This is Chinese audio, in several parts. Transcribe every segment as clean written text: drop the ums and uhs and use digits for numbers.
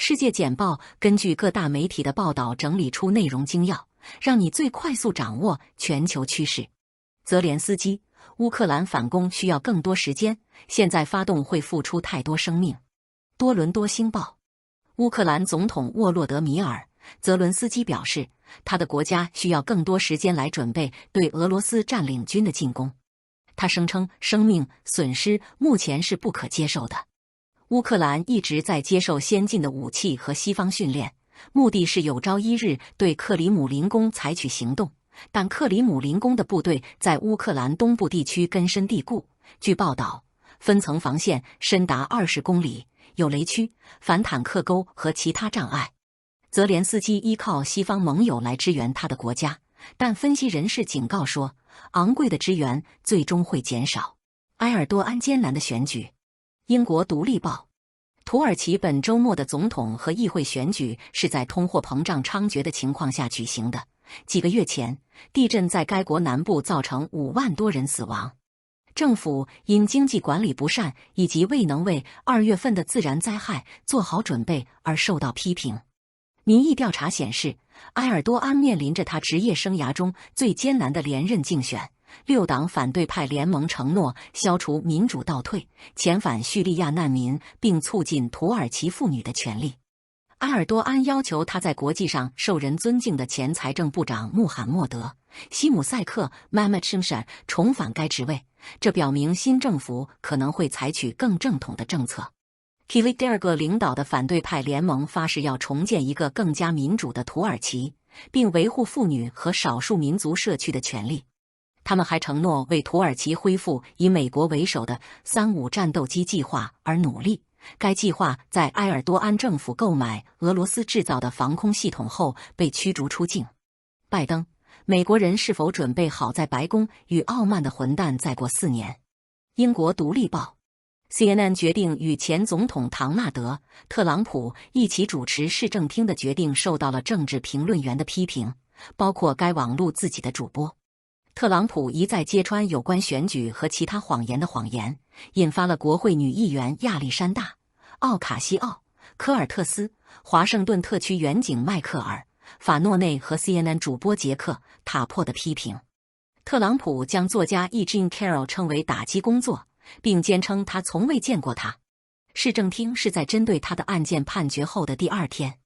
世界简报根据各大媒体的报道整理出内容精要，让你最快速掌握全球趋势。泽连斯基，乌克兰反攻需要更多时间，现在发动会付出太多生命。多伦多星报，乌克兰总统沃洛德米尔·泽伦斯基表示，他的国家需要更多时间来准备对俄罗斯占领军的进攻。他声称，生命损失目前是不可接受的。乌克兰一直在接受先进的武器和西方训练，目的是有朝一日对克里姆林宫采取行动。但克里姆林宫的部队在乌克兰东部地区根深蒂固，据报道，分层防线深达20公里，有雷区、反坦克沟和其他障碍。泽连斯基依靠西方盟友来支援他的国家，但分析人士警告说，昂贵的支援最终会减少。埃尔多安艰难的选举。英国独立报，土耳其本周末的总统和议会选举是在通货膨胀猖獗的情况下举行的。几个月前，地震在该国南部造成5万多人死亡。政府因经济管理不善以及未能为2月份的自然灾害做好准备而受到批评。民意调查显示，埃尔多安面临着他职业生涯中最艰难的连任竞选。6党反对派联盟承诺消除民主倒退，遣返叙利亚难民，并促进土耳其妇女的权利。埃尔多安要求他在国际上受人尊敬的前财政部长穆罕默德·西姆塞克 Mehmet Şimşek 重返该职位，这表明新政府可能会采取更正统的政策。Kılıçdaroğlu 领导的反对派联盟发誓要重建一个更加民主的土耳其，并维护妇女和少数民族社区的权利。他们还承诺为土耳其恢复以美国为首的35战斗机计划而努力。该计划在埃尔多安政府购买俄罗斯制造的防空系统后被驱逐出境。拜登，美国人是否准备好在白宫与傲慢的混蛋再过4年？英国独立报 CNN 决定与前总统唐纳德·特朗普一起主持市政厅的决定受到了政治评论员的批评，包括该网络自己的主播。特朗普一再揭穿有关选举和其他谎言的谎言，引发了国会女议员亚历山大·奥卡西奥·科尔特斯、华盛顿特区远警迈克尔·法诺内和 CNN 主播杰克·塔珀的批评。特朗普将作家 Jean Carroll 称为打击工作，并坚称他从未见过他。市政厅是在针对他的案件判决后的第2天。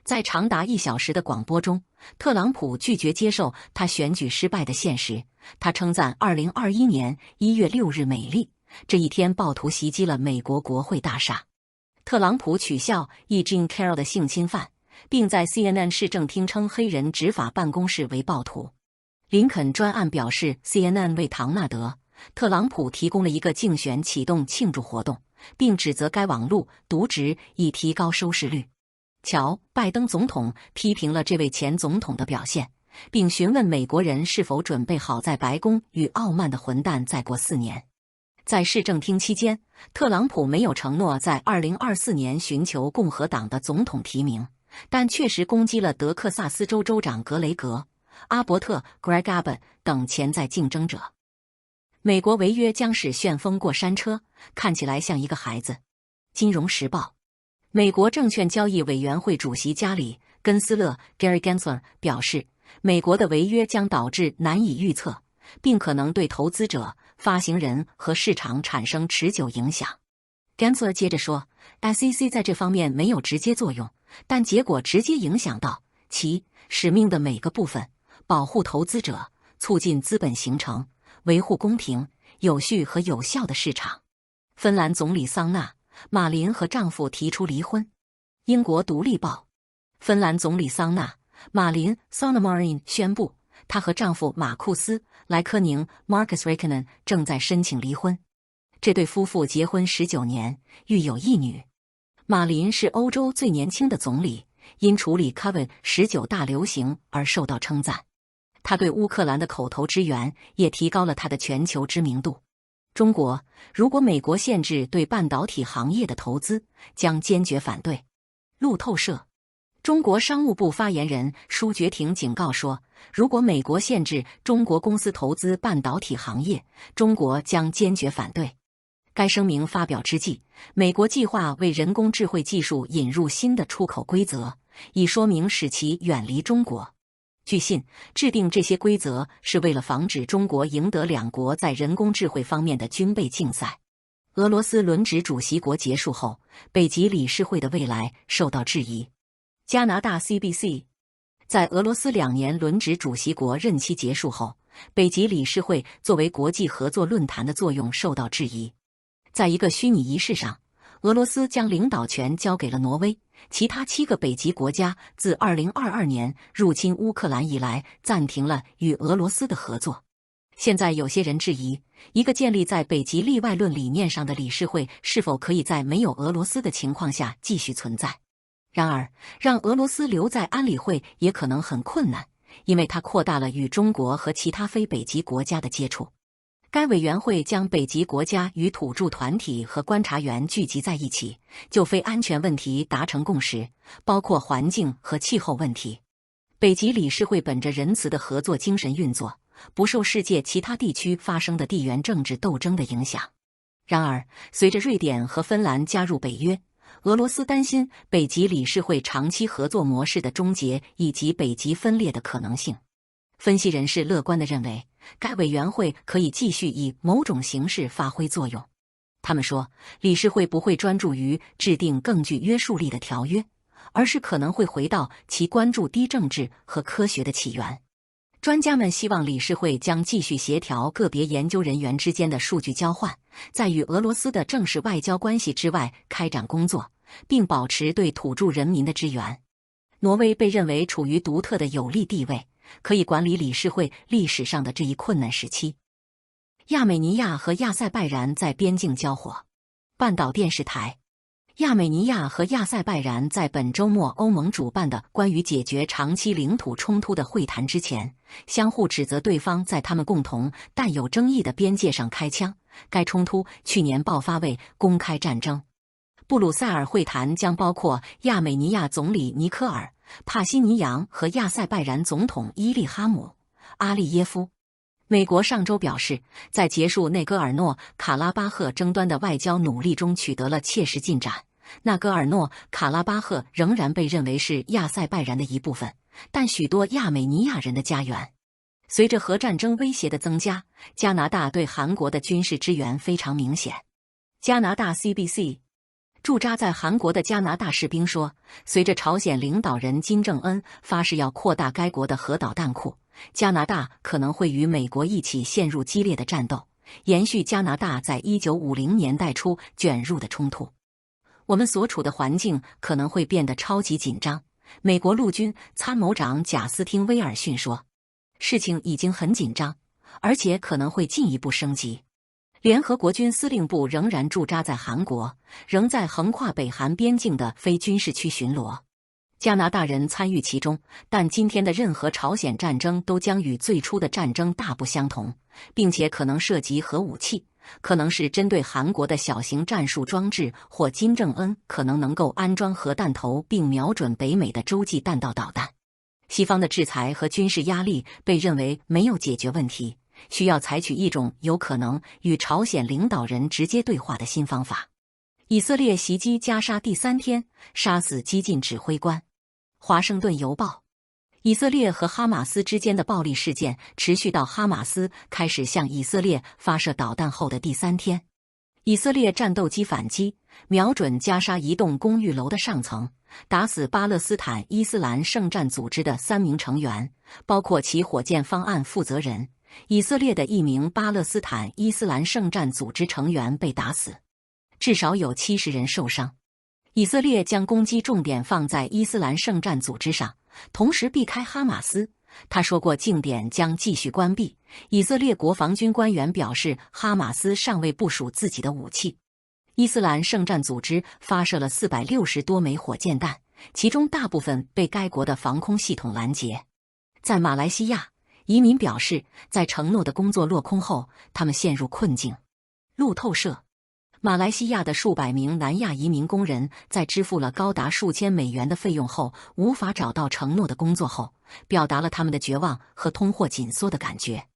在长达1小时的广播中，特朗普拒绝接受他选举失败的现实。他称赞2021年1月6日美丽，这一天暴徒袭击了美国国会大厦。特朗普取笑 Jean Carroll 的性侵犯，并在 CNN 市政厅称黑人执法办公室为暴徒。林肯专案表示 CNN 为唐纳德·特朗普提供了一个竞选启动庆祝活动，并指责该网路渎职以提高收视率。乔·拜登总统批评了这位前总统的表现，并询问美国人是否准备好在白宫与傲慢的混蛋再过4年。在市政厅期间，特朗普没有承诺在2024年寻求共和党的总统提名，但确实攻击了德克萨斯州州长格雷格·阿伯特 （Greg Abbott） 等潜在竞争者。美国违约将使旋风过山车，看起来像一个孩子。金融时报。美国证券交易委员会主席加里·根斯勒 （Gary Gensler） 表示，美国的违约将导致难以预测，并可能对投资者、发行人和市场产生持久影响。Gensler 接着说 ，SEC 在这方面没有直接作用，但结果直接影响到其使命的每个部分：保护投资者、促进资本形成、维护公平、有序和有效的市场。芬兰总理桑娜·马林和丈夫提出离婚。英国独立报，芬兰总理桑娜·马林 Sanna Marin 宣布，她和丈夫马库斯·莱科宁 Markus Raikkonen 正在申请离婚。这对夫妇结婚19年，育有1女。马林是欧洲最年轻的总理，因处理 COVID-19 大流行而受到称赞。他对乌克兰的口头支援也提高了他的全球知名度。中国，如果美国限制对半导体行业的投资，将坚决反对。路透社，中国商务部发言人舒觉廷警告说，如果美国限制中国公司投资半导体行业，中国将坚决反对。该声明发表之际，美国计划为人工智慧技术引入新的出口规则，以说明使其远离中国。据信，制定这些规则是为了防止中国赢得两国在人工智慧方面的军备竞赛。俄罗斯轮值主席国结束后，北极理事会的未来受到质疑。加拿大 CBC 在俄罗斯2年轮值主席国任期结束后，北极理事会作为国际合作论坛的作用受到质疑。在一个虚拟仪式上，俄罗斯将领导权交给了挪威，其他7个北极国家自2022年入侵乌克兰以来暂停了与俄罗斯的合作。现在有些人质疑，一个建立在北极例外论理念上的理事会是否可以在没有俄罗斯的情况下继续存在。然而，让俄罗斯留在安理会也可能很困难，因为它扩大了与中国和其他非北极国家的接触。该委员会将北极国家与土著团体和观察员聚集在一起，就非安全问题达成共识，包括环境和气候问题。北极理事会本着仁慈的合作精神运作，不受世界其他地区发生的地缘政治斗争的影响。然而，随着瑞典和芬兰加入北约，俄罗斯担心北极理事会长期合作模式的终结以及北极分裂的可能性。分析人士乐观地认为，该委员会可以继续以某种形式发挥作用。他们说，理事会不会专注于制定更具约束力的条约，而是可能会回到其关注低政治和科学的起源。专家们希望理事会将继续协调个别研究人员之间的数据交换，在与俄罗斯的正式外交关系之外开展工作，并保持对土著人民的支援。挪威被认为处于独特的有利地位，可以管理理事会历史上的这一困难时期。亚美尼亚和亚塞拜然在边境交火。半岛电视台。亚美尼亚和亚塞拜然在本周末欧盟主办的关于解决长期领土冲突的会谈之前，相互指责对方在他们共同但有争议的边界上开枪。该冲突去年爆发为公开战争。布鲁塞尔会谈将包括亚美尼亚总理尼科尔·帕辛尼扬和亚塞拜然总统伊利哈姆·阿利耶夫。美国上周表示，在结束内戈尔诺卡拉巴赫争端的外交努力中取得了切实进展。纳戈尔诺卡拉巴赫仍然被认为是亚塞拜然的一部分，但许多亚美尼亚人的家园。随着核战争威胁的增加，加拿大对韩国的军事支援非常明显。加拿大 CBC 驻扎在韩国的加拿大士兵说，随着朝鲜领导人金正恩发誓要扩大该国的核导弹库，加拿大可能会与美国一起陷入激烈的战斗，延续加拿大在1950年代初卷入的冲突。我们所处的环境可能会变得超级紧张，美国陆军参谋长贾斯汀·威尔逊说，事情已经很紧张，而且可能会进一步升级。联合国军司令部仍然驻扎在韩国，仍在横跨北韩边境的非军事区巡逻。加拿大人参与其中，但今天的任何朝鲜战争都将与最初的战争大不相同，并且可能涉及核武器，可能是针对韩国的小型战术装置，或金正恩可能能够安装核弹头并瞄准北美的洲际弹道导弹。西方的制裁和军事压力被认为没有解决问题，需要采取一种有可能与朝鲜领导人直接对话的新方法。以色列袭击加沙第3天，杀死激进指挥官。华盛顿邮报。以色列和哈马斯之间的暴力事件持续到哈马斯开始向以色列发射导弹后的第3天。以色列战斗机反击，瞄准加沙一栋公寓楼的上层，打死巴勒斯坦伊斯兰圣战组织的3名成员，包括其火箭方案负责人。以色列的1名巴勒斯坦伊斯兰圣战组织成员被打死，至少有70人受伤。以色列将攻击重点放在伊斯兰圣战组织上，同时避开哈马斯。他说过静点将继续关闭。以色列国防军官员表示，哈马斯尚未部署自己的武器。伊斯兰圣战组织发射了460多枚火箭弹，其中大部分被该国的防空系统拦截。在马来西亚，移民表示，在承诺的工作落空后，他们陷入困境。路透社。马来西亚的数百名南亚移民工人在支付了高达数千美元的费用后，无法找到承诺的工作后，表达了他们的绝望和通货紧缩的感觉。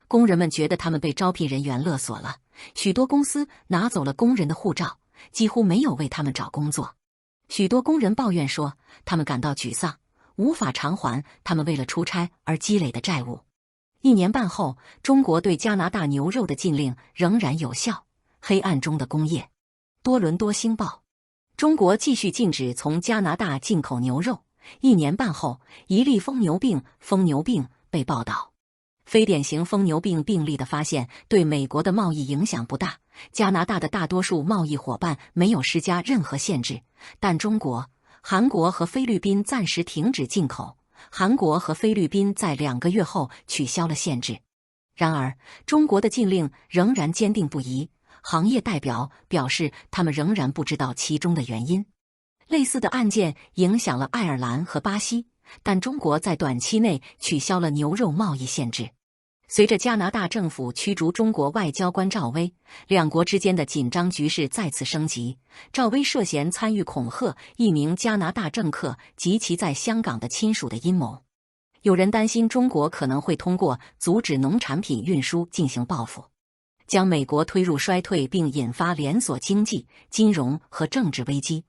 工人们觉得他们被招聘人员勒索了，许多公司拿走了工人的护照，几乎没有为他们找工作。许多工人抱怨说，他们感到沮丧，无法偿还他们为了出差而积累的债务。1年半后，中国对加拿大牛肉的禁令仍然有效。黑暗中的工业。多伦多星报：中国继续禁止从加拿大进口牛肉。1年半后，一例疯牛病被报道。非典型疯牛病病例的发现对美国的贸易影响不大，加拿大的大多数贸易伙伴没有施加任何限制，但中国、韩国和菲律宾暂时停止进口。韩国和菲律宾在2个月后取消了限制。然而，中国的禁令仍然坚定不移。行业代表表示，他们仍然不知道其中的原因。类似的案件影响了爱尔兰和巴西，但中国在短期内取消了牛肉贸易限制。随着加拿大政府驱逐中国外交官赵薇，两国之间的紧张局势再次升级。赵薇涉嫌参与恐吓一名加拿大政客及其在香港的亲属的阴谋。有人担心中国可能会通过阻止农产品运输进行报复，将美国推入衰退并引发连锁经济、金融和政治危机。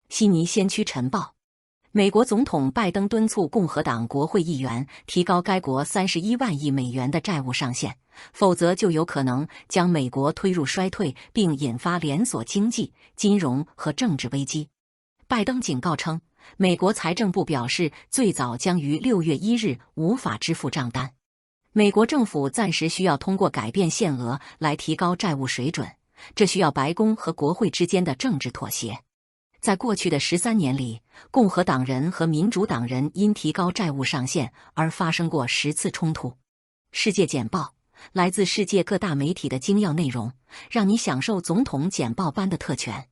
悉尼先驱晨报：美国总统拜登敦促共和党国会议员提高该国31万亿美元的债务上限，否则就有可能将美国推入衰退并引发连锁经济、金融和政治危机。拜登警告称，美国财政部表示最早将于6月1日无法支付账单。美国政府暂时需要通过改变限额来提高债务水准，这需要白宫和国会之间的政治妥协。在过去的13年里，共和党人和民主党人因提高债务上限而发生过10次冲突。世界简报：来自世界各大媒体的精要内容，让你享受总统简报般的特权。